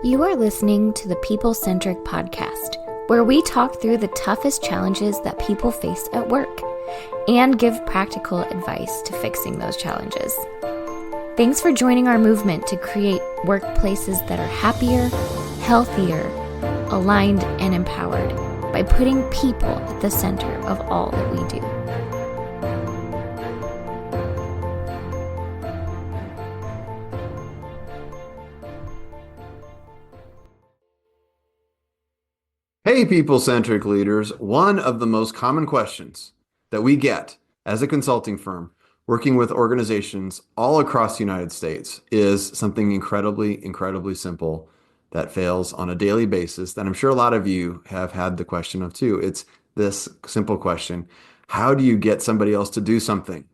You are listening to the People Centric Podcast, where we talk through the toughest challenges that people face at work and give practical advice to fixing those challenges. Thanks for joining our movement to create workplaces that are happier, healthier, aligned, and empowered by putting people at the center of all that we do. Hey, people-centric leaders, one of the most common questions that we get as a consulting firm working with organizations all across the United States is something incredibly simple that fails on a daily basis that I'm sure a lot of you have had the question of too. It's this simple question: how do you get somebody else to do something?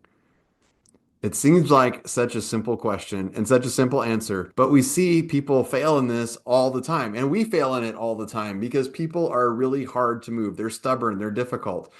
It seems like such a simple question and such a simple answer, but we see people fail in this all the time. And we fail in it all the time because people are really hard to move. They're stubborn, they're difficult.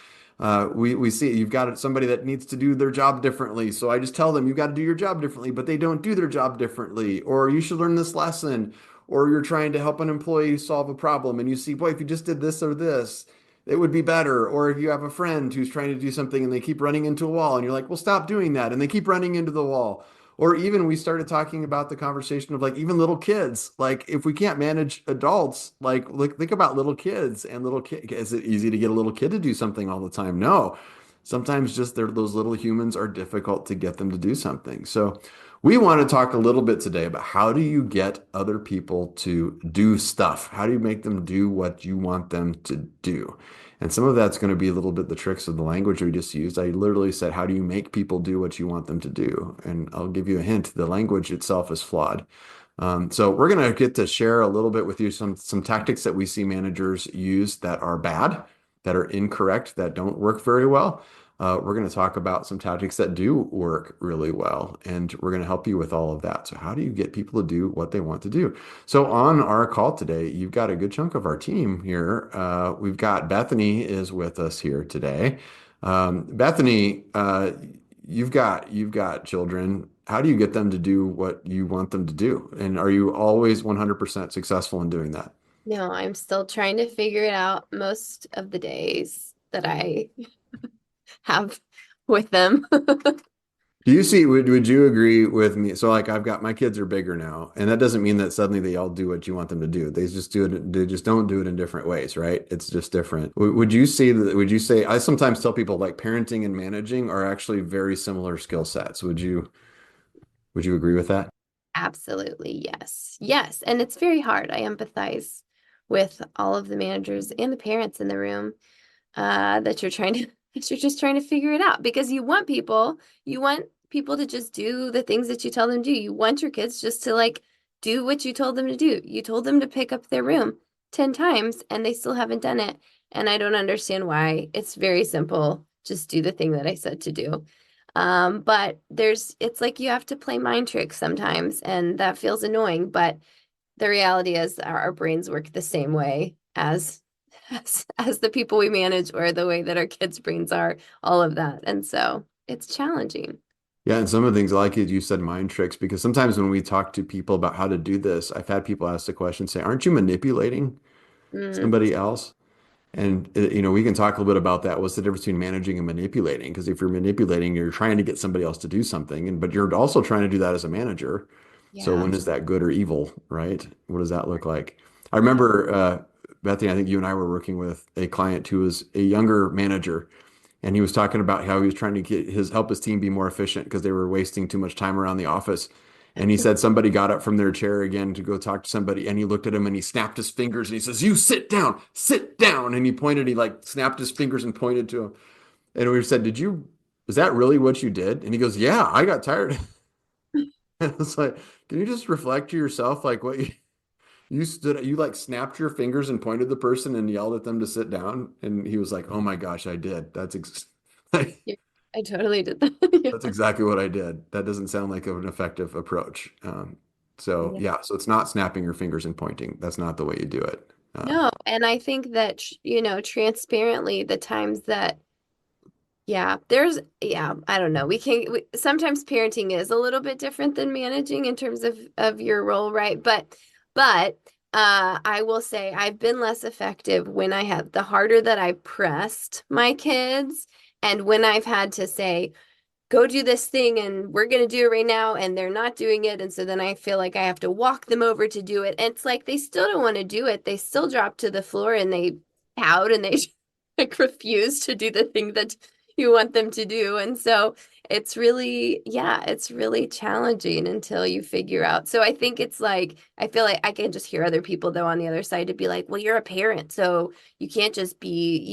We see you've got somebody that needs to do their job differently. So I just tell them, you've got to do your job differently, but they don't do their job differently. Or you should learn this lesson. Or you're trying to help an employee solve a problem and you see, boy, if you just did this or this, it would be better. Or if you have a friend who's trying to do something and they keep running into a wall and you're like, well, stop doing that. And they keep running into the wall. Or even we started talking about the conversation of like even little kids. Like if we can't manage adults, like look, think about little kids and little kids. Is it easy to get a little kid to do something all the time? No. Sometimes just those little humans are difficult to get them to do something. So we want to talk a little bit today about how do you get other people to do stuff? How do you make them do what you want them to do? And some of that's going to be a little bit the tricks of the language we just used. I literally said, how do you make people do what you want them to do? And I'll give you a hint. The language itself is flawed. So we're going to get to share a little bit with you some tactics that we see managers use that are bad, that are incorrect, that don't work very well. We're going to talk about some tactics that do work really well, and we're going to help you with all of that. So how do you get people to do what they want to do? So on our call today, you've got a good chunk of our team here. We've got Bethany is with us here today. Bethany, you've got children. How do you get them to do what you want them to do? And are you always 100% successful in doing that? No, I'm still trying to figure it out most of the days that I have with them. Do you see, would you agree with me? So like I've got my kids are bigger now, and that doesn't mean that suddenly they all do what you want them to do. They just do it, they just don't do it in different ways, right? It's just different. Would you say that, would you say, I sometimes tell people like parenting and managing are actually very similar skill sets. Would you agree with that? Absolutely, yes. Yes, and it's very hard. I empathize with all of the managers and the parents in the room that you're just trying to figure it out, because you want people to just do the things that you tell them to do. You want your kids just to like do what you told them to do. You told them to pick up their room 10 times and they still haven't done it. And I don't understand why. It's very simple. Just do the thing that I said to do. But it's like you have to play mind tricks sometimes, and that feels annoying. But the reality is our brains work the same way as the people we manage, or the way that our kids' brains are, all of that. And so it's challenging. Yeah, and some of the things I like it, you said mind tricks, because sometimes when we talk to people about how to do this, I've had people ask the question, say, aren't you manipulating somebody else? And we can talk a little bit about that. What's the difference between managing and manipulating? Because if you're manipulating, you're trying to get somebody else to do something, but you're also trying to do that as a manager. So Yeah. when is that good or evil, right? What does that look like? I remember, Bethany, I think you and I were working with a client who was a younger manager, and he was talking about how he was trying to help his team be more efficient because they were wasting too much time around the office. And he said somebody got up from their chair again to go talk to somebody, and he looked at him and he snapped his fingers and he says, "You sit down." And he like snapped his fingers and pointed to him. And we said, is that really what you did? And he goes, "Yeah, I got tired." And it's like, can you just reflect to yourself, like you like snapped your fingers and pointed the person and yelled at them to sit down? And he was like, "Oh my gosh, I did. Like, Yeah, I totally did that. that's exactly what I did. That doesn't sound like an effective approach." So Yeah. yeah, so it's not snapping your fingers and pointing. That's not the way you do it. No, and I think that, transparently, the times that, I don't know. Sometimes parenting is a little bit different than managing in terms of your role, right? But I will say I've been less effective when I have the harder that I pressed my kids and when I've had to say, go do this thing and we're going to do it right now and they're not doing it. And so then I feel like I have to walk them over to do it. And it's like they still don't want to do it. They still drop to the floor and they pout and they like refuse to do the thing that you want them to do. And so it's really, yeah, it's really challenging until you figure out. So I think it's like, I feel like I can just hear other people though on the other side to be like, well, you're a parent, so you can't just be,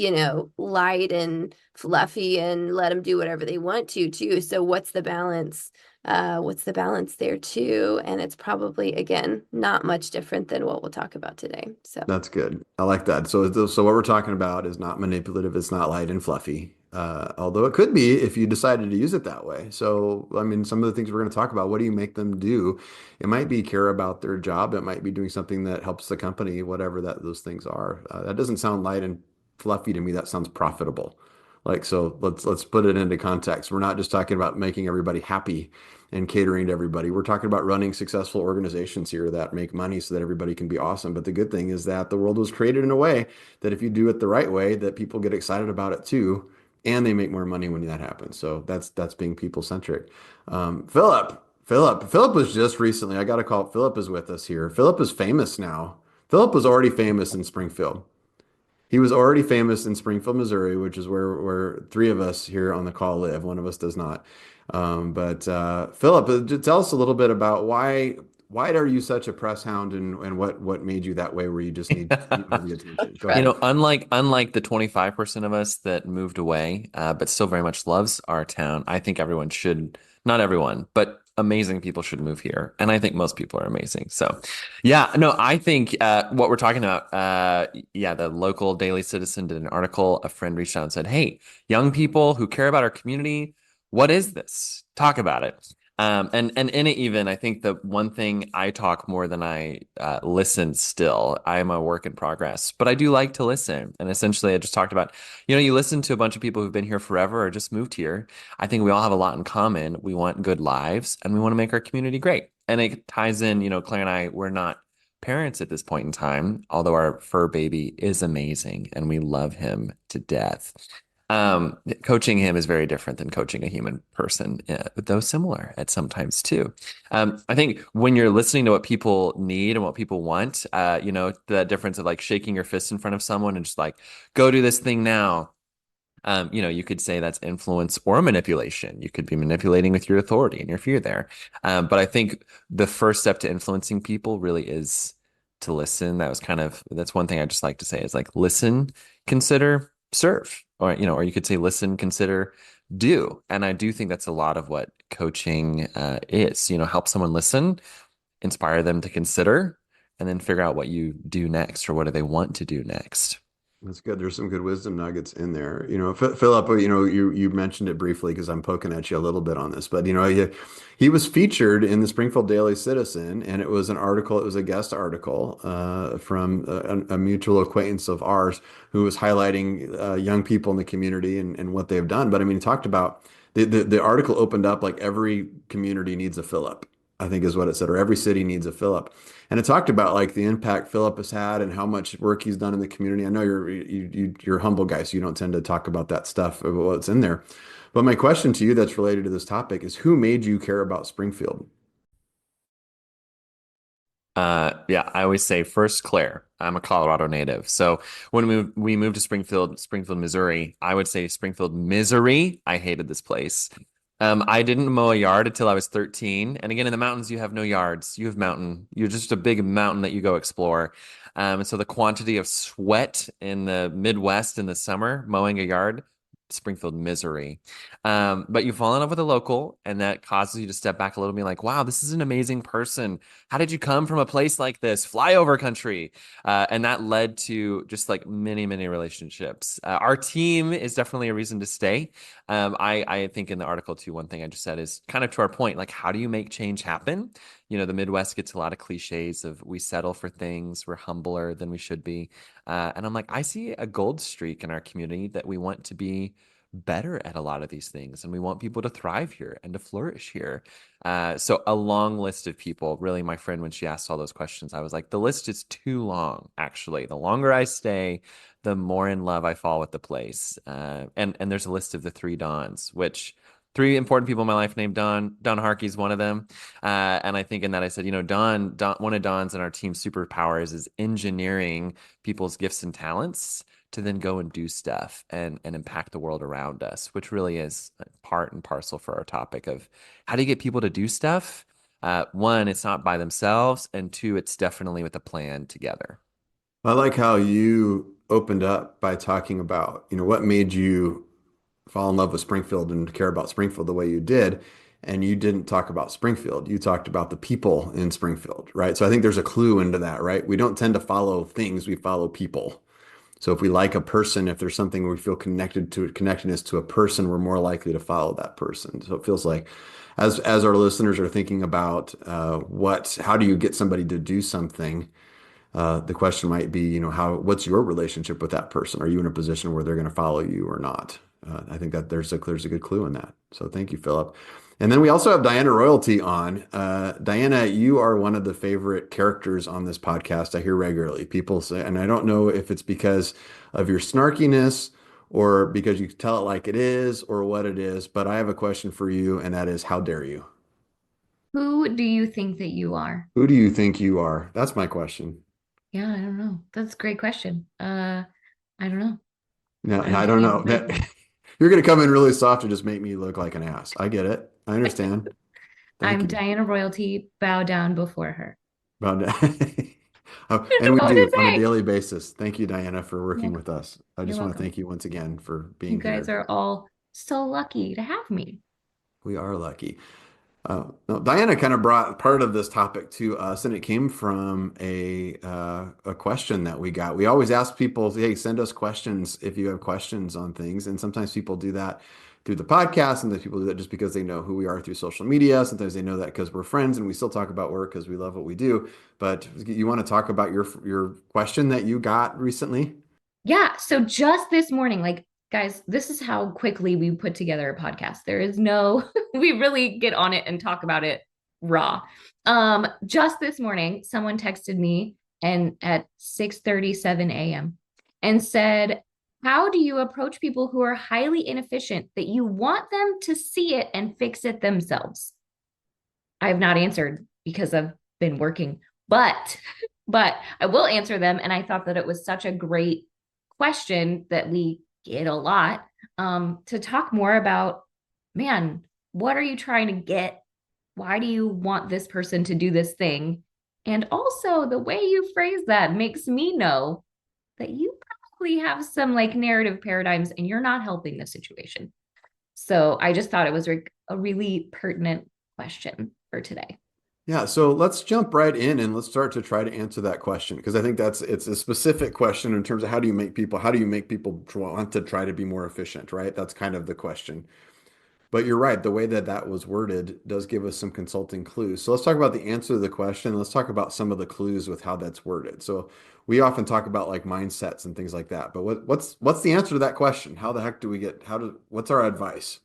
light and fluffy and let them do whatever they want to too. So what's the balance? What's the balance there too? And it's probably, again, not much different than what we'll talk about today. So That's good. I like that. So what we're talking about is not manipulative. It's not light and fluffy. Although it could be if you decided to use it that way. So, I mean, some of the things we're going to talk about, what do you make them do? It might be care about their job. It might be doing something that helps the company, whatever those things are. That doesn't sound light and fluffy to me. That sounds profitable. Like, so let's put it into context. We're not just talking about making everybody happy and catering to everybody. We're talking about running successful organizations here that make money so that everybody can be awesome. But the good thing is that the world was created in a way that if you do it the right way, that people get excited about it too, and they make more money when that happens. So that's being people centric. Philip was just recently. I got a call. Philip is with us here. Philip is famous now. Philip was already famous in Springfield. He was already famous in Springfield, Missouri, which is where three of us here on the call live. One of us does not. But Philip, tell us a little bit about why are you such a press hound and what made you that way where you just need the attention? Go ahead. Unlike the 25% of us that moved away, but still very much loves our town, I think everyone should, not everyone, but amazing people should move here. And I think most people are amazing. So yeah, no, I think what we're talking about, the local Daily Citizen did an article. A friend reached out and said, hey, young people who care about our community, what is this? Talk about it. And in it even, I think the one thing I talk more than I listen still. I am a work in progress, but I do like to listen. And essentially, I just talked about, you listen to a bunch of people who've been here forever or just moved here. I think we all have a lot in common. We want good lives and we want to make our community great. And it ties in, Claire and I, we're not parents at this point in time, although our fur baby is amazing and we love him to death. Coaching him is very different than coaching a human person, though similar at sometimes too. I think when you're listening to what people need and what people want, the difference of like shaking your fist in front of someone and just like, go do this thing now. You could say that's influence or manipulation. You could be manipulating with your authority and your fear there. But I think the first step to influencing people really is to listen. That's one thing I just like to say is like, listen, consider, serve. Or you could say, listen, consider, do. And I do think that's a lot of what coaching is, help someone listen, inspire them to consider, and then figure out what you do next or what do they want to do next. That's good. There's some good wisdom nuggets in there. Philip, you mentioned it briefly because I'm poking at you a little bit on this, but he was featured in the Springfield Daily Citizen, and it was an article. It was a guest article from a mutual acquaintance of ours who was highlighting young people in the community and what they've done. But I mean, he talked about the article opened up like every community needs a Philip, I think is what it said, or every city needs a Philip. And it talked about like the impact Philip has had and how much work he's done in the community. I know you're a humble guy, so you don't tend to talk about that stuff of what's in there. But my question to you that's related to this topic is who made you care about Springfield? I always say first Claire. I'm a Colorado native. So when we moved to Springfield, Missouri, I would say Springfield, misery. I hated this place. I didn't mow a yard until I was 13. And again, in the mountains, you have no yards. You have mountain. You're just a big mountain that you go explore. And so the quantity of sweat in the Midwest in the summer, mowing a yard, Springfield misery. But you fall in love with a local, and that causes you to step back a little bit like, wow, this is an amazing person. How did you come from a place like this? Flyover country. And that led to just like many, many relationships. Our team is definitely a reason to stay. I think in the article too, one thing I just said is kind of to our point, like, how do you make change happen? The Midwest gets a lot of cliches of we settle for things, we're humbler than we should be. And I'm like, I see a gold streak in our community that we want to be better at a lot of these things, and we want people to thrive here and to flourish here. So a long list of people. Really, my friend, when she asked all those questions, I was like, the list is too long, actually. The longer I stay, the more in love I fall with the place. And there's a list of the 3 Dons, which 3 important people in my life named Don. Don Harkey's one of them. And I think in that I said, Don, one of Don's and our team's superpowers is engineering people's gifts and talents to then go and do stuff and impact the world around us, which really is part and parcel for our topic of how do you get people to do stuff? 1, it's not by themselves, and 2, it's definitely with a plan together. I like how you opened up by talking about, what made you fall in love with Springfield and care about Springfield the way you did. And you didn't talk about Springfield. You talked about the people in Springfield, right? So I think there's a clue into that, right? We don't tend to follow things, we follow people. So if we like a person, if there's something we feel connectedness to a person, we're more likely to follow that person. So it feels like as our listeners are thinking about how do you get somebody to do something, the question might be, what's your relationship with that person? Are you in a position where they're going to follow you or not? I think that there's a good clue in that. So thank you, Philip. And then we also have Diana Royalty on. Diana, you are one of the favorite characters on this podcast. I hear regularly people say, and I don't know if it's because of your snarkiness or because you tell it like it is or what it is, but I have a question for you, and that is, how dare you? Who do you think that you are? Who do you think you are? That's my question. Yeah, I don't know. That's a great question. I don't know. No, I don't know. You're going to come in really soft and just make me look like an ass. I get it. I understand. Thank I'm you. Diana Royalty. Bow down before her. And we What do did it on a say? daily basis. Thank you, Diana, for working Yeah, with us. I just you're want to welcome. thank you once again for You being guys here. are all so lucky to have me. We are lucky. No, Diana kind of brought part of this topic to us, and it came from a question that we got. We always ask people, hey, send us questions if you have questions on things. And sometimes people do that through the podcast, and then people do that just because they know who we are through social media. Sometimes they know that because we're friends and we still talk about work because we love what we do. But you want to talk about your question that you got recently? Yeah. So just this morning, like, guys, this is how quickly we put together a podcast. There is no, we really get on it and talk about it raw. Just this morning, someone texted me and at 6:37 a.m. and said, how do you approach people who are highly inefficient that you want them to see it and fix it themselves? I have not answered because I've been working, but I will answer them. And I thought that it was such a great question that we get a lot, to talk more about, man, what are you trying to get? Why do you want this person to do this thing? And also the way you phrase that makes me know that you probably have some like narrative paradigms and you're not helping the situation. So I just thought it was a really pertinent question for today. Yeah, so let's jump right in and let's start to try to answer that question, because I think it's a specific question in terms of how do you make people want to try to be more efficient, right? That's kind of the question. But you're right, the way that that was worded does give us some consulting clues. So let's talk about the answer to the question. Let's talk about some of the clues with how that's worded. So we often talk about like mindsets and things like that, but what's the answer to that question? How the heck do we get, what's our advice?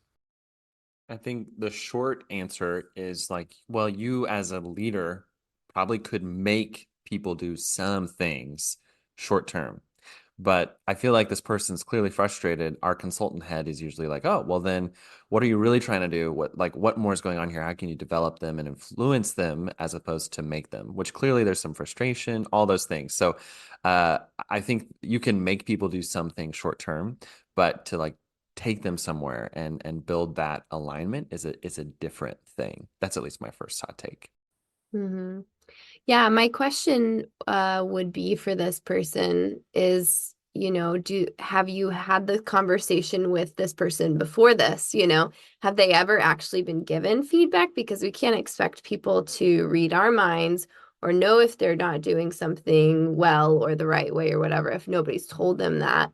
I think the short answer is like, well, you as a leader probably could make people do some things short term. But I feel like this person's clearly frustrated. Our consultant head is usually like, oh, well, then what are you really trying to do? What more is going on here? How can you develop them and influence them as opposed to make them? Which clearly there's some frustration, all those things. So I think you can make people do something short term, but to like take them somewhere and build that alignment is a different thing. That's at least my first hot take. Mm-hmm. Yeah, my question would be for this person is, have you had the conversation with this person before this? Have they ever actually been given feedback? Because we can't expect people to read our minds or know if they're not doing something well or the right way or whatever, if nobody's told them that.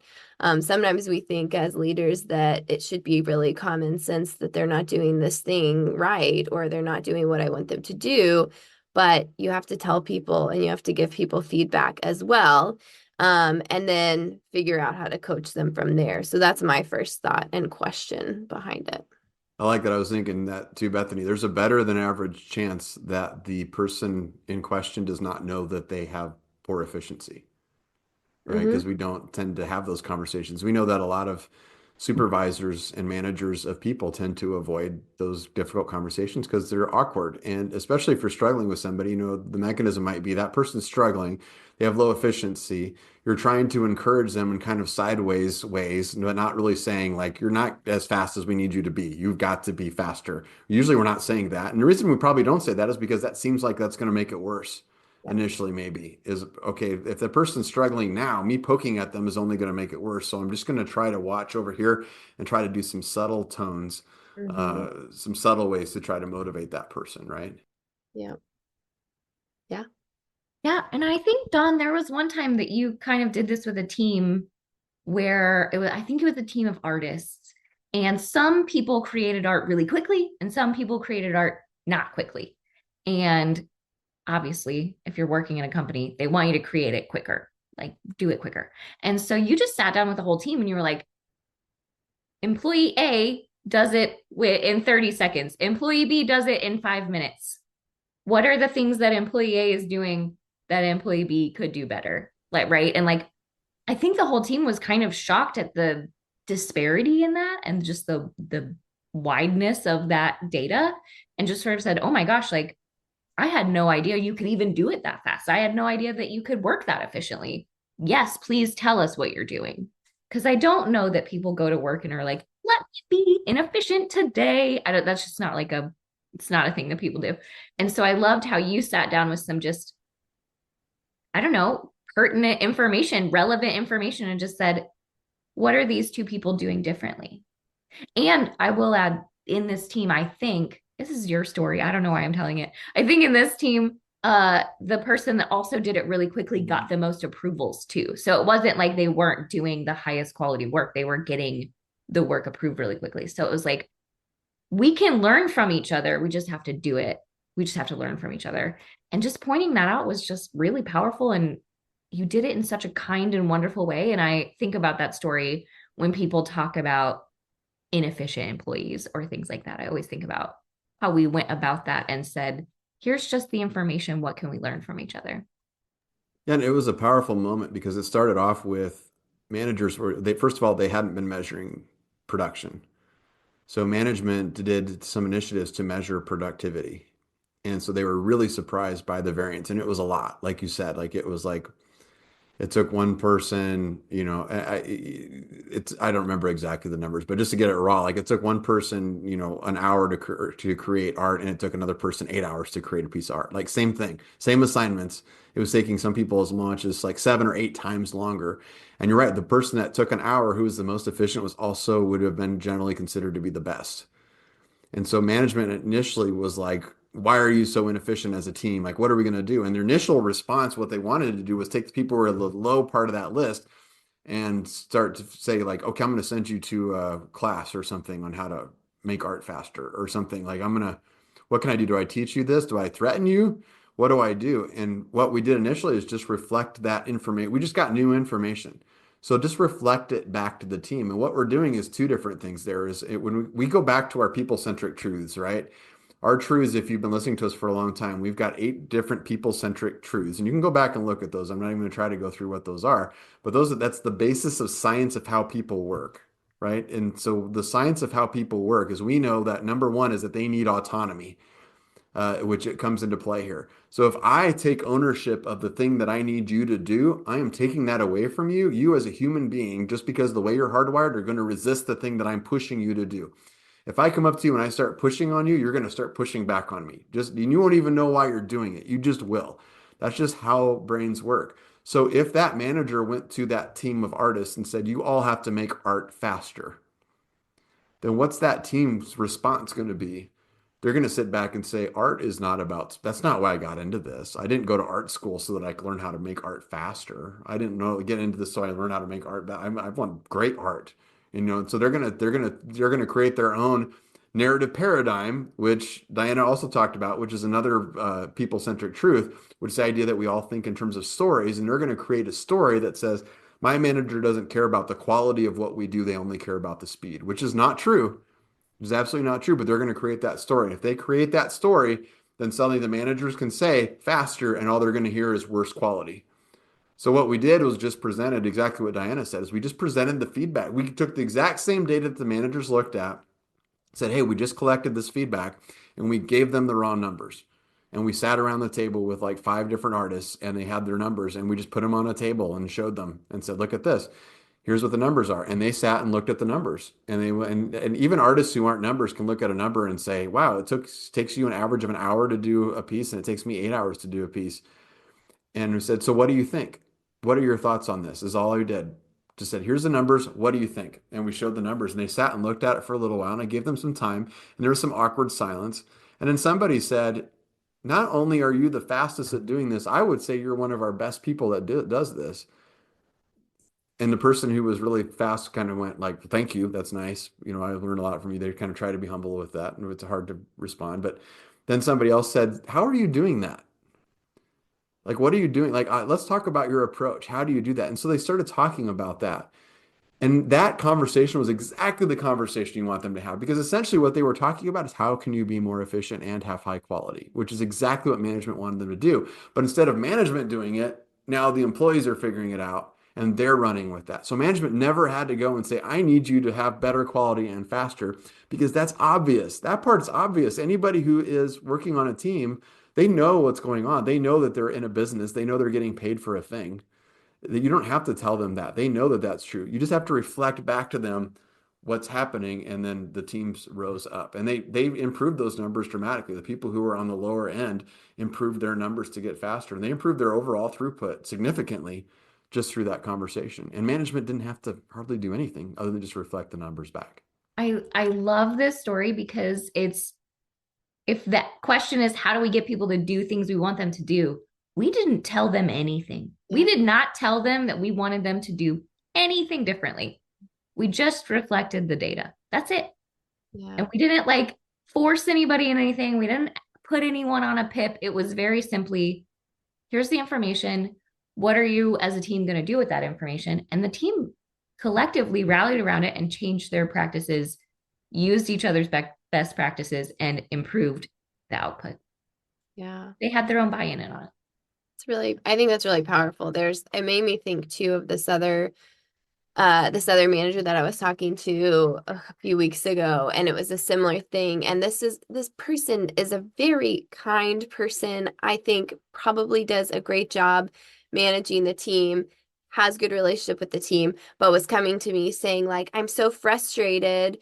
Sometimes we think as leaders that it should be really common sense that they're not doing this thing right, or they're not doing what I want them to do. But you have to tell people and you have to give people feedback as well. and then figure out how to coach them from there. So that's my first thought and question behind it. I like that. I was thinking that too, Bethany. There's a better than average chance that the person in question does not know that they have poor efficiency, right? Mm-hmm. Because we don't tend to have those conversations. We know that a lot of supervisors and managers of people tend to avoid those difficult conversations because they're awkward. And especially if you're struggling with somebody, the mechanism might be that person's struggling, they have low efficiency. You're trying to encourage them in kind of sideways ways, but not really saying like, you're not as fast as we need you to be. You've got to be faster. Usually we're not saying that. And the reason we probably don't say that is because that seems like that's going to make it worse. Initially, maybe is okay. If the person's struggling now, me poking at them is only going to make it worse. So I'm just going to try to watch over here and try to do some subtle tones, some subtle ways to try to motivate that person, right? Yeah. Yeah. And I think, Dawn, there was one time that you kind of did this with a team where I think it was a team of artists, and some people created art really quickly and some people created art not quickly. And obviously, if you're working in a company, they want you to create it quicker, like do it quicker. And so you just sat down with the whole team and you were like, employee A does it in 30 seconds. Employee B does it in 5 minutes. What are the things that employee A is doing that employee B could do better? Like, right. And like, I think the whole team was kind of shocked at the disparity in that and just the wideness of that data, and just sort of said, oh my gosh, like I had no idea you could even do it that fast. I had no idea that you could work that efficiently. Yes, please tell us what you're doing. Because I don't know that people go to work and are like, let me be inefficient today. That's just not like it's not a thing that people do. And so I loved how you sat down with some just, I don't know, pertinent information, relevant information, and just said, what are these two people doing differently? And I will add, in this team, I think, this is your story. I don't know why I'm telling it. I think in this team, the person that also did it really quickly got the most approvals too. So it wasn't like they weren't doing the highest quality work. They were getting the work approved really quickly. So it was like, we can learn from each other. We just have to do it. We just have to learn from each other. And just pointing that out was just really powerful. And you did it in such a kind and wonderful way. And I think about that story when people talk about inefficient employees or things like that. I always think about how we went about that and said, here's just the information. What can we learn from each other? Yeah, and it was a powerful moment because it started off with managers first of all, they hadn't been measuring production. So management did some initiatives to measure productivity. And so they were really surprised by the variance. And it was a lot, like you said, like it was like it took one person, I don't remember exactly the numbers, but just to get it raw, like it took one person, an hour to create art, and it took another person 8 hours to create a piece of art. Like same thing, same assignments. It was taking some people as much as like 7 or 8 times longer. And you're right, the person that took an hour, who was the most efficient, would have been generally considered to be the best. And so management initially was like, why are you so inefficient as a team? Like, what are we going to do? And their initial response, what they wanted to do was take the people who were at the low part of that list and start to say like, okay, I'm going to send you to a class or something on how to make art faster or something. Like, what can I do? Do I teach you this? Do I threaten you? What do I do? And what we did initially is just reflect that information. We just got new information. So just reflect it back to the team. And what we're doing is two different things there. When we go back to our people-centric truths, right? Our truths, if you've been listening to us for a long time, we've got 8 different people-centric truths. And you can go back and look at those. I'm not even going to try to go through what those are. But that's the basis of science of how people work, right? And so the science of how people work is, we know that number one is that they need autonomy, which it comes into play here. So if I take ownership of the thing that I need you to do, I am taking that away from you. You as a human being, just because the way you're hardwired, are going to resist the thing that I'm pushing you to do. If I come up to you and I start pushing on you, you're going to start pushing back on me. And you won't even know why you're doing it. You just will. That's just how brains work. So if that manager went to that team of artists and said, you all have to make art faster, then what's that team's response going to be? They're going to sit back and say, art is not about, that's not why I got into this. I didn't go to art school so that I could learn how to make art faster. I didn't get into this so I learned how to make art. I want great art. So they're gonna create their own narrative paradigm, which Diana also talked about, which is another people-centric truth, which is the idea that we all think in terms of stories, and they're going to create a story that says, my manager doesn't care about the quality of what we do, they only care about the speed, which is not true. It's absolutely not true, but they're going to create that story. If they create that story, then suddenly the managers can say faster, and all they're going to hear is worse quality. So what we did was just presented exactly what Diana said, is we just presented the feedback. We took the exact same data that the managers looked at, said, hey, we just collected this feedback, and we gave them the raw numbers. And we sat around the table with like 5 different artists, and they had their numbers, and we just put them on a table and showed them and said, look at this. Here's what the numbers are. And they sat and looked at the numbers. And and even artists who aren't numbers can look at a number and say, wow, takes you an average of an hour to do a piece, and it takes me 8 hours to do a piece. And we said, so what do you think? What are your thoughts on this? Is all I did. Just said, here's the numbers. What do you think? And we showed the numbers, and they sat and looked at it for a little while, and I gave them some time, and there was some awkward silence. And then somebody said, not only are you the fastest at doing this, I would say you're one of our best people that does this. And the person who was really fast kind of went like, thank you. That's nice. You know, I learned a lot from you. They kind of try to be humble with that, and it's hard to respond. But then somebody else said, how are you doing that? Like, what are you doing? Like, let's talk about your approach. How do you do that? And so they started talking about that. And that conversation was exactly the conversation you want them to have, because essentially what they were talking about is how can you be more efficient and have high quality, which is exactly what management wanted them to do. But instead of management doing it, now the employees are figuring it out and they're running with that. So management never had to go and say, I need you to have better quality and faster, because that's obvious. That part's obvious. Anybody who is working on a team, they know what's going on. They know that they're in a business. They know they're getting paid for a thing. You don't have to tell them that. They know that that's true. You just have to reflect back to them what's happening, and then the teams rose up. And they improved those numbers dramatically. The people who were on the lower end improved their numbers to get faster, and they improved their overall throughput significantly just through that conversation. And management didn't have to hardly do anything other than just reflect the numbers back. I love this story because if that question is how do we get people to do things we want them to do, we didn't tell them anything. We did not tell them that we wanted them to do anything differently. We just reflected the data. That's it. Yeah. And we didn't like force anybody in anything. We didn't put anyone on a pip. It was very simply, here's the information. What are you as a team going to do with that information? And the team collectively rallied around it and changed their practices, used each other's best practices, and improved the output. Yeah. They had their own buy-in on it. I think that's really powerful. It made me think too of this other manager that I was talking to a few weeks ago, and it was a similar thing. And this person is a very kind person. I think probably does a great job managing the team, has good relationship with the team, but was coming to me saying like, I'm so frustrated.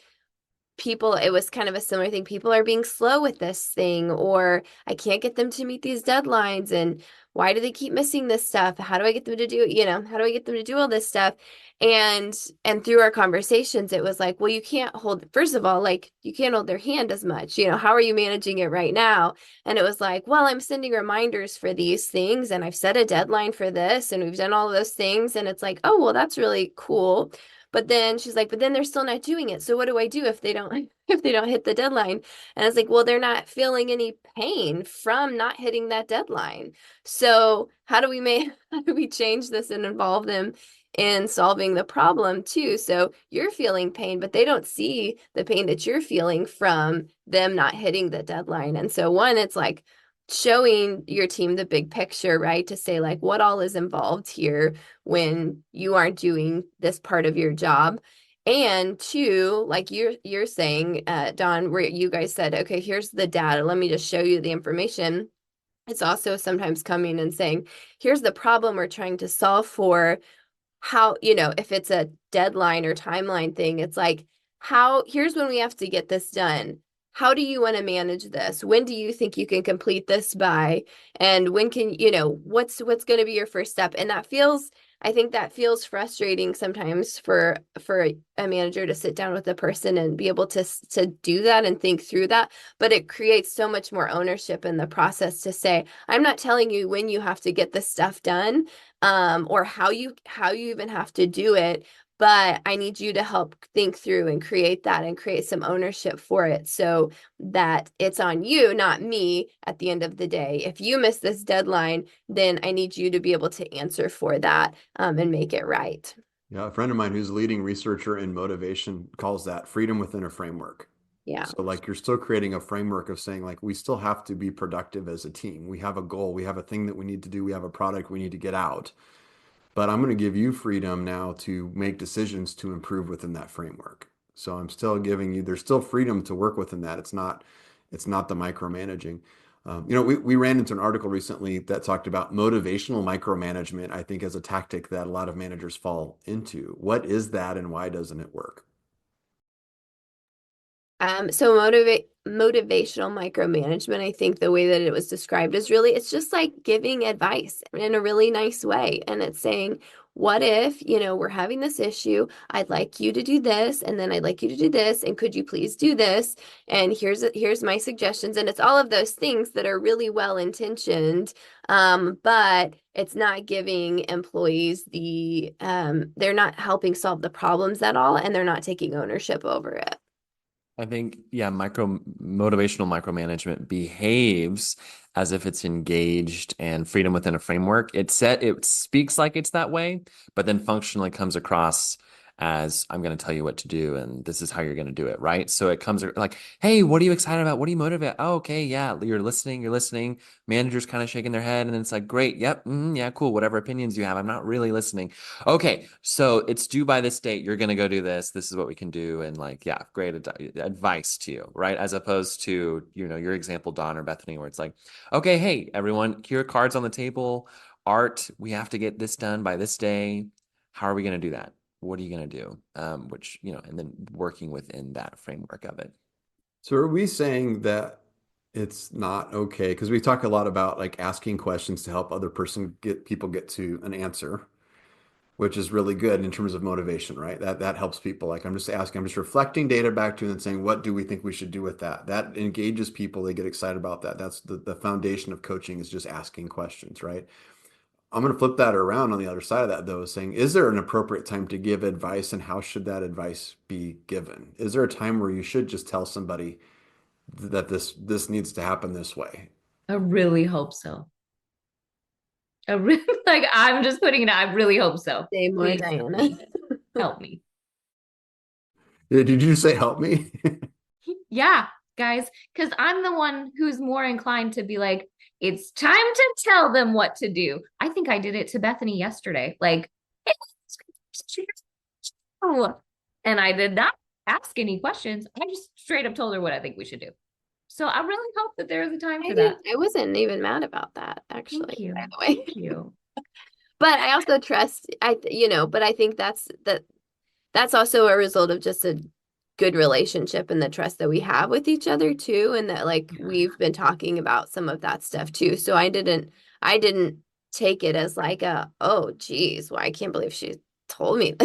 It was kind of a similar thing. People are being slow with this thing, or I can't get them to meet these deadlines. And why do they keep missing this stuff? How do I get them to do, how do I get them to do all this stuff? And through our conversations, it was like, well, you can't first of all, like you can't hold their hand as much, how are you managing it right now? And it was like, well, I'm sending reminders for these things, and I've set a deadline for this, and we've done all of those things. And it's like, oh, well, that's really cool. But then she's like, but then they're still not doing it. So what do I do if they don't hit the deadline? And I was like, well, they're not feeling any pain from not hitting that deadline. So how do we change this and involve them in solving the problem too? So you're feeling pain, but they don't see the pain that you're feeling from them not hitting the deadline. And so it's like showing your team the big picture, right? To say like what all is involved here when you aren't doing this part of your job. And two, like you're saying, Dawn, where you guys said, okay, here's the data. Let me just show you the information. It's also sometimes coming and saying, here's the problem we're trying to solve for. How, if it's a deadline or timeline thing, it's like, here's when we have to get this done. How do you want to manage this? When do you think you can complete this by? And when can, what's going to be your first step? And I think that feels frustrating sometimes for a manager to sit down with a person and be able to do that and think through that. But it creates so much more ownership in the process to say, I'm not telling you when you have to get this stuff done, or how you even have to do it, but I need you to help think through and create that and create some ownership for it so that it's on you, not me at the end of the day. If you miss this deadline, then I need you to be able to answer for that and make it right. Yeah, a friend of mine who's a leading researcher in motivation calls that freedom within a framework. Yeah. So like you're still creating a framework of saying like we still have to be productive as a team. We have a goal, we have a thing that we need to do, we have a product we need to get out. But I'm going to give you freedom now to make decisions to improve within that framework. So I'm still giving you, there's still freedom to work within that. It's not the micromanaging. We ran into an article recently that talked about motivational micromanagement, I think, as a tactic that a lot of managers fall into. What is that and why doesn't it work? So motivational micromanagement, I think the way that it was described is really, it's just like giving advice in a really nice way. And it's saying, what if, we're having this issue, I'd like you to do this, and then I'd like you to do this, and could you please do this? And here's my suggestions. And it's all of those things that are really well intentioned. But it's not giving employees they're not helping solve the problems at all, and they're not taking ownership over it. I think, yeah, motivational micromanagement behaves as if it's engaged and freedom within a framework. It speaks like it's that way, but then functionally comes across as I'm going to tell you what to do, and this is how you're going to do it, right? So it comes like, hey, what are you excited about? What are you motivated? Oh, okay, yeah, you're listening. Managers kind of shaking their head, and then it's like, great, yep, yeah, cool, whatever opinions you have, I'm not really listening. Okay, so it's due by this date, you're going to go do this. This is what we can do, and like, yeah, great advice to you, right? As opposed to, your example, Dawn or Bethany, where it's like, okay, hey, everyone, here are cards on the table. Art, we have to get this done by this day. How are we going to do that? What are you going to do? And then working within that framework of it. So are we saying that it's not okay? Because we talk a lot about like asking questions to help people get to an answer, which is really good in terms of motivation, right? That helps people. Like I'm just reflecting data back to them and saying, what do we think we should do with that? That engages people. They get excited about that. That's the foundation of coaching, is just asking questions, right? I'm going to flip that around on the other side of that, though, saying, is there an appropriate time to give advice, and how should that advice be given? Is there a time where you should just tell somebody that this needs to happen this way? I really hope so. Like, I'm just putting it out. I really hope so. Say more, Please Diana. help me. Did you say help me? Yeah, guys, because I'm the one who's more inclined to be like, it's time to tell them what to do. I think I did it to Bethany yesterday. Like, hey, and I did not ask any questions. I just straight up told her what I think we should do. So I really hope that there's a time for that. I wasn't even mad about that, actually. Thank you. By the way. Thank you. But I also trust, but I think that's also a result of just a good relationship and the trust that we have with each other too, and that like we've been talking about some of that stuff too. So I didn't take it as like oh geez, well, I can't believe she told me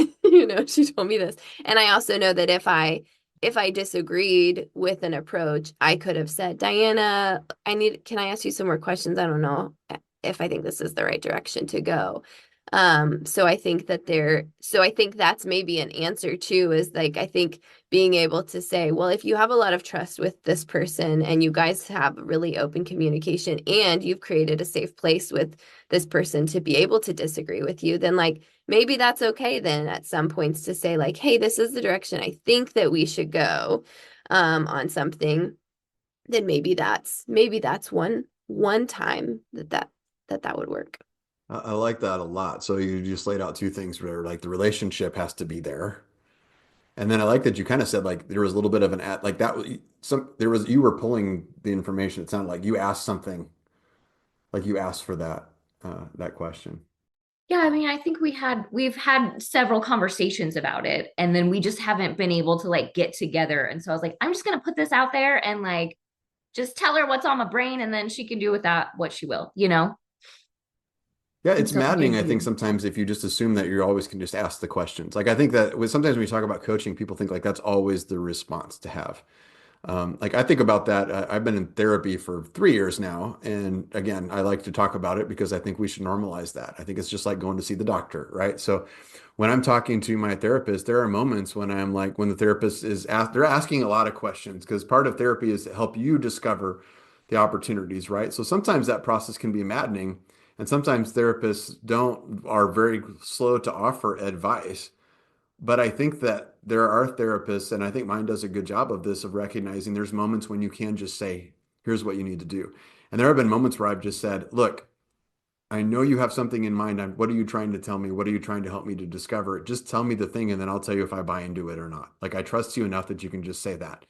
she told me this. And I also know that if I disagreed with an approach, I could have said, Diana, can I ask you some more questions? I don't know if I think this is the right direction to go. So I think that's maybe an answer too, is like, I think being able to say, well, if you have a lot of trust with this person and you guys have really open communication and you've created a safe place with this person to be able to disagree with you, then like, maybe that's okay then at some points to say like, hey, this is the direction I think that we should go on something. Then maybe that's one time that would work. I like that a lot. So you just laid out two things where like the relationship has to be there. And then I like that you kind of said like there was a little bit of an like that you were pulling the information. It sounded like you asked something, like you asked for that question. Yeah, I mean, I think we've had several conversations about it, and then we just haven't been able to like get together. And so I was like, I'm just gonna put this out there and like just tell her what's on my brain, and then she can do with that what she will, Yeah, it's maddening, I think, sometimes if you just assume that you always can just ask the questions. Like, I think that sometimes when we talk about coaching, people think like that's always the response to have. Like I think about that. I've been in therapy for 3 years now. And again, I like to talk about it because I think we should normalize that. I think it's just like going to see the doctor, right? So when I'm talking to my therapist, there are moments when I'm like, when the therapist they're asking a lot of questions because part of therapy is to help you discover the opportunities, right? So sometimes that process can be maddening. And sometimes therapists are very slow to offer advice. But I think that there are therapists, and I think mine does a good job of this, of recognizing there's moments when you can just say, here's what you need to do. And there have been moments where I've just said, look, I know you have something in mind. What are you trying to tell me? What are you trying to help me to discover? Just tell me the thing, and then I'll tell you if I buy into it or not. Like, I trust you enough that you can just say that.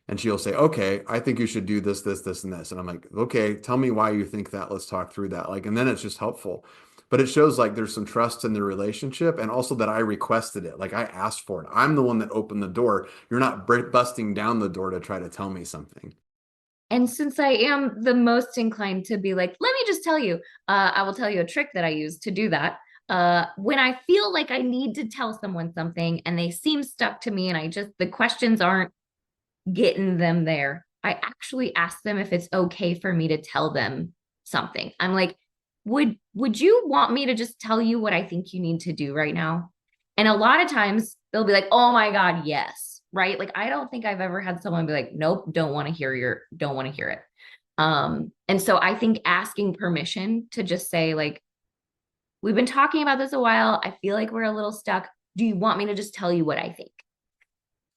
And she'll say, okay, I think you should do this, this, this, and this. And I'm like, okay, tell me why you think that. Let's talk through that. Like, and then it's just helpful. But it shows like there's some trust in the relationship and also that I requested it. Like I asked for it. I'm the one that opened the door. You're not busting down the door to try to tell me something. And since I am the most inclined to be like, let me just tell you, I will tell you a trick that I use to do that. When I feel like I need to tell someone something and they seem stuck to me and the questions aren't getting them there, I actually ask them if it's okay for me to tell them something. I'm like, would you want me to just tell you what I think you need to do right now? And a lot of times they'll be like, oh my God, yes. Right. Like, I don't think I've ever had someone be like, nope, don't want to hear it. And so I think asking permission to just say, like, we've been talking about this a while. I feel like we're a little stuck. Do you want me to just tell you what I think?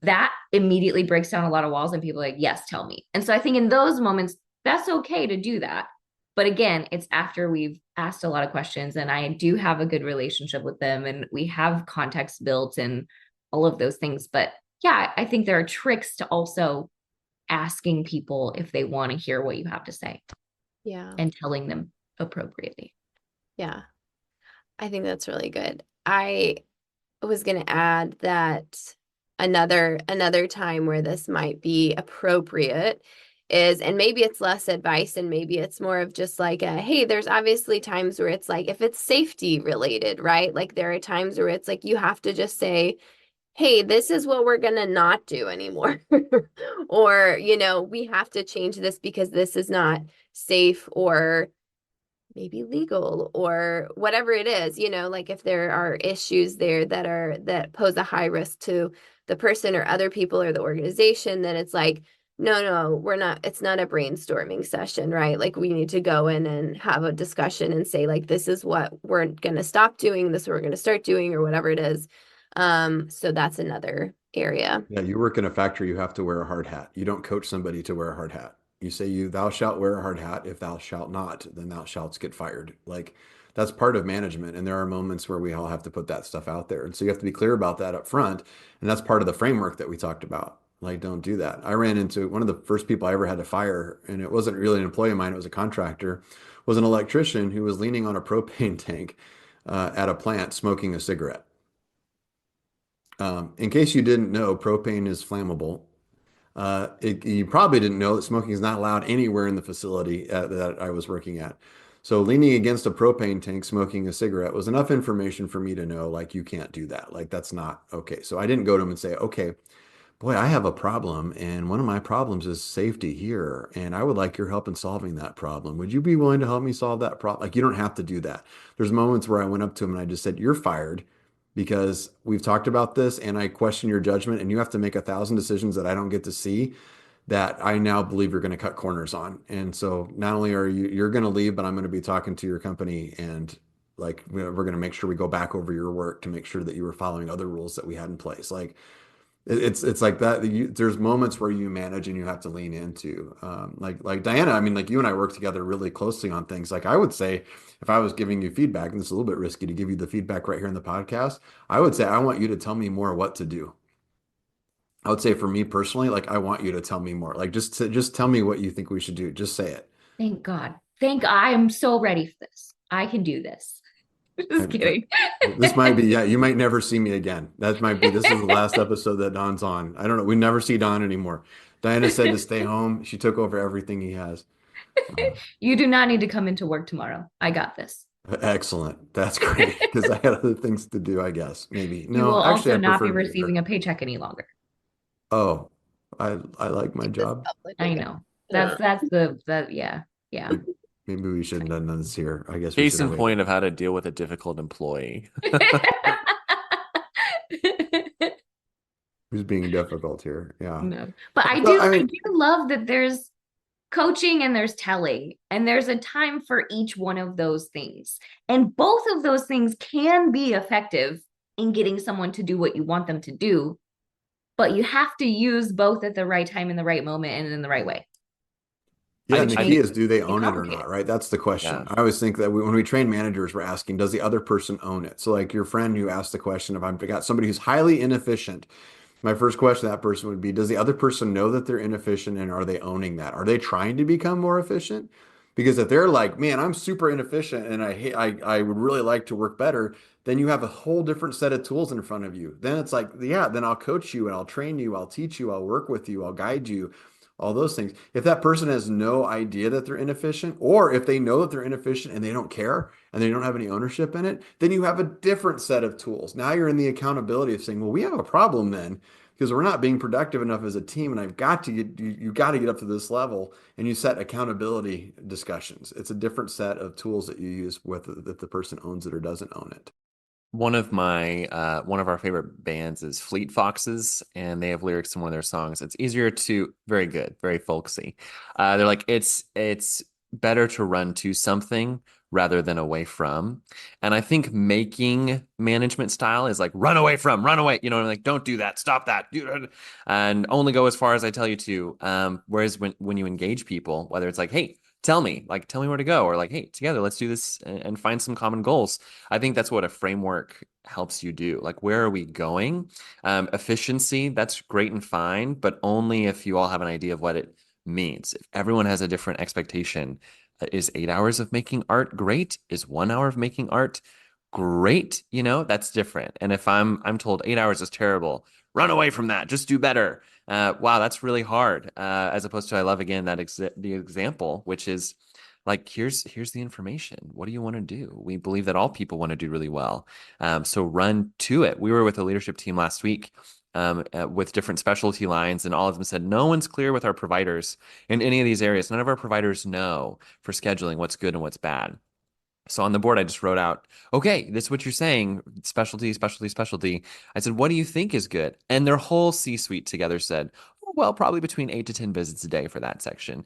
That immediately breaks down a lot of walls and people are like, yes, tell me. And so I think in those moments, that's okay to do that. But again, it's after we've asked a lot of questions and I do have a good relationship with them and we have context built and all of those things. But yeah, I think there are tricks to also asking people if they want to hear what you have to say. Yeah. And telling them appropriately. Yeah. I think that's really good. I was going to add that another time where this might be appropriate is, and maybe it's less advice and maybe it's more of just like hey, there's obviously times where it's like, if it's safety related, right? Like there are times where it's like, you have to just say, hey, this is what we're going to not do anymore. Or, we have to change this because this is not safe or maybe legal or whatever it is, like if there are issues there that pose a high risk to the person or other people or the organization, then it's like, no, it's not a brainstorming session, right? Like we need to go in and have a discussion and say like, this is what we're going to stop doing, this is what we're going to start doing or whatever it is. So that's another area. Yeah, you work in a factory, you have to wear a hard hat. You don't coach somebody to wear a hard hat. You say thou shalt wear a hard hat. If thou shalt not, then thou shalt get fired. Like that's part of management. And there are moments where we all have to put that stuff out there. And so you have to be clear about that up front. And that's part of the framework that we talked about. Like, don't do that. I ran into one of the first people I ever had to fire, and it wasn't really an employee of mine, it was a contractor, was an electrician who was leaning on a propane tank at a plant smoking a cigarette. In case you didn't know, propane is flammable. You probably didn't know that smoking is not allowed anywhere in the facility that I was working at. So leaning against a propane tank, smoking a cigarette was enough information for me to know, like, you can't do that. Like, that's not okay. So I didn't go to him and say, okay, boy, I have a problem, and one of my problems is safety here, and I would like your help in solving that problem. Would you be willing to help me solve that problem? Like, you don't have to do that. There's moments where I went up to him and I just said, you're fired because we've talked about this and I question your judgment and you have to make 1,000 decisions that I don't get to see that I now believe you're going to cut corners on. And so not only are you're going to leave, but I'm going to be talking to your company and like, we're going to make sure we go back over your work to make sure that you were following other rules that we had in place. Like it's like that. There's moments where you manage and you have to lean into, like Diana, I mean, like you and I work together really closely on things. Like I would say, if I was giving you feedback, and it's a little bit risky to give you the feedback right here in the podcast, I would say, I want you to tell me more what to do. I would say for me personally, like I want you to tell me more, like just tell me what you think we should do. Just say it. Thank God. I am so ready for this. I can do this. Just kidding. This might be, yeah, you might never see me again. This is the last episode that Don's on. I don't know. We never see Don anymore. Diana said to stay home. She took over everything he has. You do not need to come into work tomorrow. I got this. Excellent. That's great. Because I had other things to do, I guess. Maybe. You will also not be receiving a paycheck any longer. Oh, I like my Take this job. public I again. know. That's yeah. Like, maybe we shouldn't have done this here. I guess we Case should in have point of how to deal with a difficult employee. who's being difficult here. Yeah. No. But I So, do I I mean, do love that there's coaching and there's telling, and there's a time for each one of those things. And both of those things can be effective in getting someone to do what you want them to do, but you have to use both at the right time, in the right moment, and in the right way. yeah, and Which the I key makes is, do they it own it or complicated. not, right? That's the question. Yeah. I always think that when we train managers, we're asking, does the other person own it? So, like your friend who asked the question, if I've got somebody who's highly inefficient, my first question to that person would be, does the other person know that they're inefficient and are they owning that? Are they trying to become more efficient? Because if they're like, man, I'm super inefficient and I would really like to work better, then you have a whole different set of tools in front of you. Then it's like, yeah, then I'll coach you and I'll train you, I'll teach you, I'll work with you, I'll guide you, all those things. If that person has no idea that they're inefficient, or if they know that they're inefficient and they don't care and they don't have any ownership in it, then you have a different set of tools. Now you're in the accountability of saying, well, we have a problem then because we're not being productive enough as a team, and I've got to get you got to get up to this level, and you set accountability discussions. It's a different set of tools that you use with if the person owns it or doesn't own it. One of our favorite bands is Fleet Foxes, and they have lyrics in one of their songs. It's easier to very good, very folksy. They're like, it's better to run to something rather than away from. And I think making management style is like run away from, run away. Like don't do that, stop that, and only go as far as I tell you to. Whereas when you engage people, whether it's like, hey, tell me where to go, or like, hey, together, let's do this and find some common goals. I think that's what a framework helps you do. Like, where are we going? Efficiency, that's great and fine, but only if you all have an idea of what it means. If everyone has a different expectation, is 8 hours of making art great? Is 1 hour of making art great? That's different. And if I'm told 8 hours is terrible, run away from that. Just do better. Wow, that's really hard. As opposed to, I love again the example, which is like, here's the information. What do you want to do? We believe that all people want to do really well. So run to it. We were with a leadership team last week with different specialty lines, and all of them said, no one's clear with our providers in any of these areas. None of our providers know for scheduling what's good and what's bad. So on the board, I just wrote out, okay, this is what you're saying, specialty, specialty, specialty. I said, what do you think is good? And their whole C-suite together said, oh, well, probably between 8 to 10 visits a day for that section.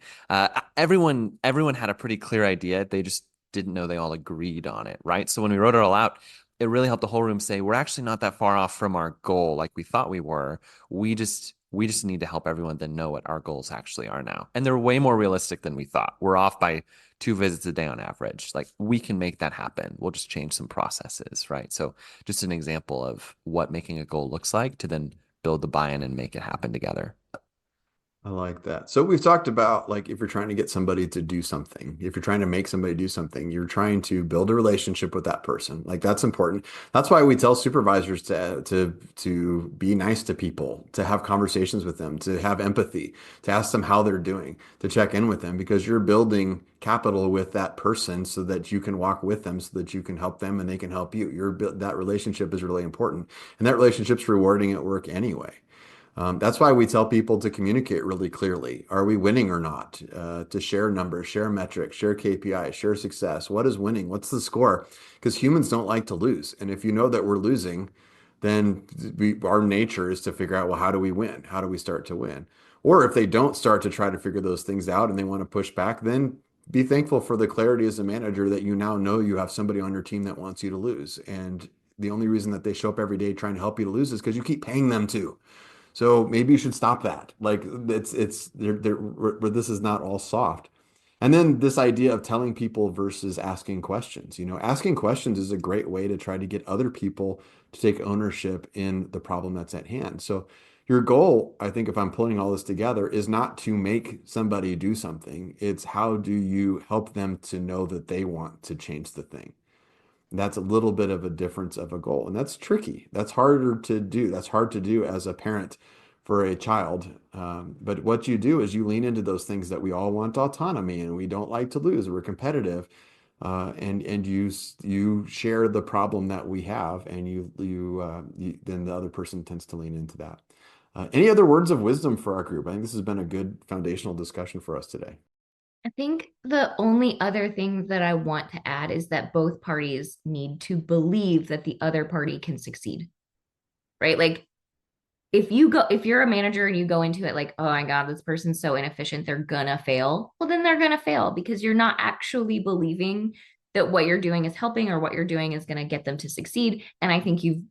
Everyone had a pretty clear idea. They just didn't know they all agreed on it, right? So when we wrote it all out, it really helped the whole room say, we're actually not that far off from our goal like we thought we were. We just need to help everyone then know what our goals actually are now. And they're way more realistic than we thought. We're off by 2 visits a day on average. Like, we can make that happen. We'll just change some processes, right? So just an example of what making a goal looks like to then build the buy-in and make it happen together. I like that. So we've talked about, like, if you're trying to get somebody to do something, if you're trying to make somebody do something, you're trying to build a relationship with that person. Like, that's important. That's why we tell supervisors to be nice to people, to have conversations with them, to have empathy, to ask them how they're doing, to check in with them, because you're building capital with that person so that you can walk with them, so that you can help them and they can help you. That relationship is really important, and that relationship's rewarding at work anyway. That's why we tell people to communicate really clearly. Are we winning or not? To share numbers, share metrics, share KPIs, share success. What is winning? What's the score? Because humans don't like to lose. And if you know that we're losing, then our nature is to figure out, well, how do we win? How do we start to win? Or if they don't start to try to figure those things out and they want to push back, then be thankful for the clarity as a manager that you now know you have somebody on your team that wants you to lose. And the only reason that they show up every day trying to help you to lose is because you keep paying them to. So maybe you should stop that. Like, this is not all soft. And then this idea of telling people versus asking questions. Asking questions is a great way to try to get other people to take ownership in the problem that's at hand. So your goal, I think, if I'm pulling all this together, is not to make somebody do something. It's how do you help them to know that they want to change the thing. That's a little bit of a difference of a goal. And that's tricky. That's harder to do. That's hard to do as a parent for a child. But what you do is you lean into those things that we all want: autonomy, and we don't like to lose. We're competitive. And you share the problem that we have, and then the other person tends to lean into that. Any other words of wisdom for our group? I think this has been a good foundational discussion for us today. I think the only other thing that I want to add is that both parties need to believe that the other party can succeed, right? Like if you're a manager and you go into it like, oh my God, this person's so inefficient, they're gonna fail. Well, then they're gonna fail because you're not actually believing that what you're doing is helping or what you're doing is going to get them to succeed. And I think you've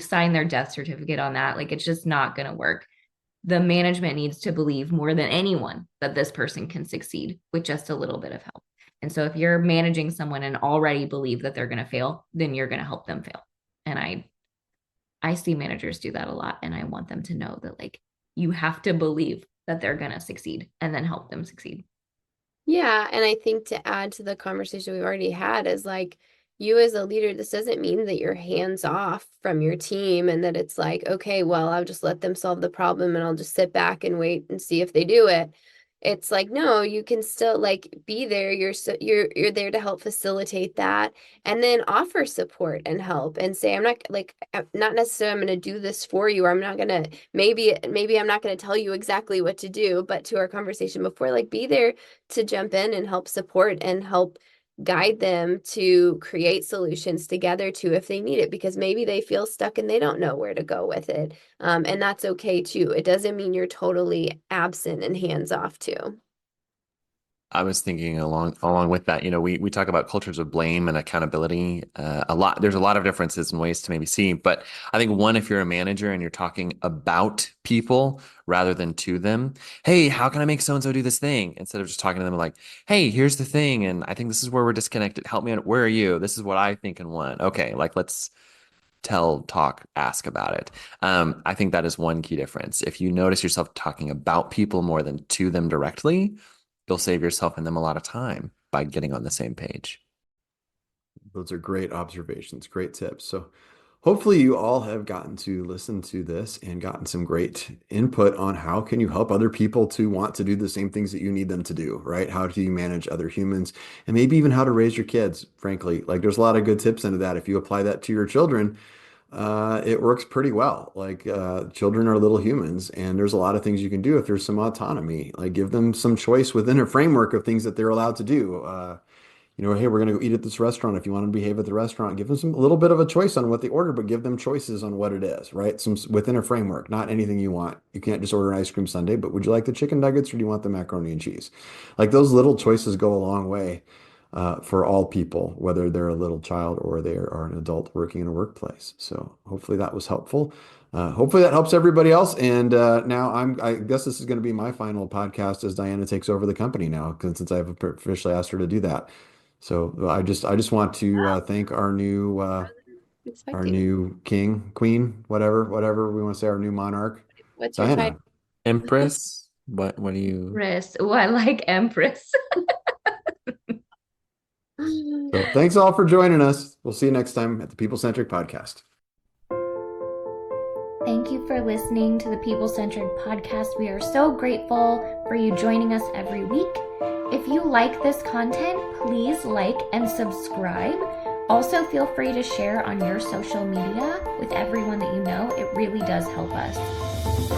signed their death certificate on that. Like, it's just not going to work. The management needs to believe more than anyone that this person can succeed with just a little bit of help. And so if you're managing someone and already believe that they're going to fail, then you're going to help them fail. And I see managers do that a lot. And I want them to know that, like, you have to believe that they're going to succeed and then help them succeed. Yeah, and I think to add to the conversation we've already had is like, you as a leader, this doesn't mean that you're hands off from your team and that it's like, okay, well, I'll just let them solve the problem and I'll just sit back and wait and see if they do it. It's like, no, you can still like be there. You're there to help facilitate that and then offer support and help and say, I'm not necessarily I'm going to do this for you, or I'm not going to, maybe I'm not going to tell you exactly what to do, but to our conversation before, like, be there to jump in and help support and help guide them to create solutions together too if they need it, because maybe they feel stuck and they don't know where to go with it. And that's okay too. It doesn't mean you're totally absent and hands off too. I was thinking along with that, we talk about cultures of blame and accountability a lot. There's a lot of differences and ways to maybe see, but I think one, if you're a manager and you're talking about people rather than to them, hey, how can I make so-and-so do this thing? Instead of just talking to them like, hey, here's the thing. And I think this is where we're disconnected. Help me out. Where are you? This is what I think and want. Okay. Like, let's talk, ask about it. I think that is one key difference. If you notice yourself talking about people more than to them directly, you'll save yourself and them a lot of time by getting on the same page. Those are great observations, great tips. So hopefully you all have gotten to listen to this and gotten some great input on how can you help other people to want to do the same things that you need them to do, right? How do you manage other humans, and maybe even how to raise your kids, frankly. Like, there's a lot of good tips into that. If you apply that to your children, it works pretty well. Like, children are little humans, and there's a lot of things you can do if there's some autonomy. Like, give them some choice within a framework of things that they're allowed to do. Hey, we're going to go eat at this restaurant. If you want to behave at the restaurant, give them a little bit of a choice on what they order, but give them choices on what it is, right? Some within a framework, not anything you want. You can't just order an ice cream sundae, but would you like the chicken nuggets or do you want the macaroni and cheese? Like, those little choices go a long way for all people, whether they're a little child or they are an adult working in a workplace. So hopefully that was helpful. Hopefully that helps everybody else. And now I guess this is going to be my final podcast as Diana takes over the company now, since I've officially asked her to do that. So I just want to thank our new king, queen, whatever we want to say, our new monarch. What's your Diana. title? Empress? What do you? Empress. Oh, I like Empress. So thanks all for joining us. We'll see you next time at the People Centric Podcast. Thank you for listening to the People Centric Podcast. We are so grateful for you joining us every week. If you like this content, please like and subscribe. Also, feel free to share on your social media with everyone that you know. It really does help us.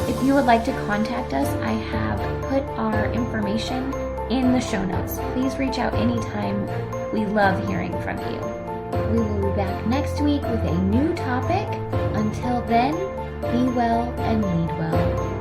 If you would like to contact us, I have put our information in the show notes. Please reach out anytime. We love hearing from you. We will be back next week with a new topic. Until then, be well and lead well.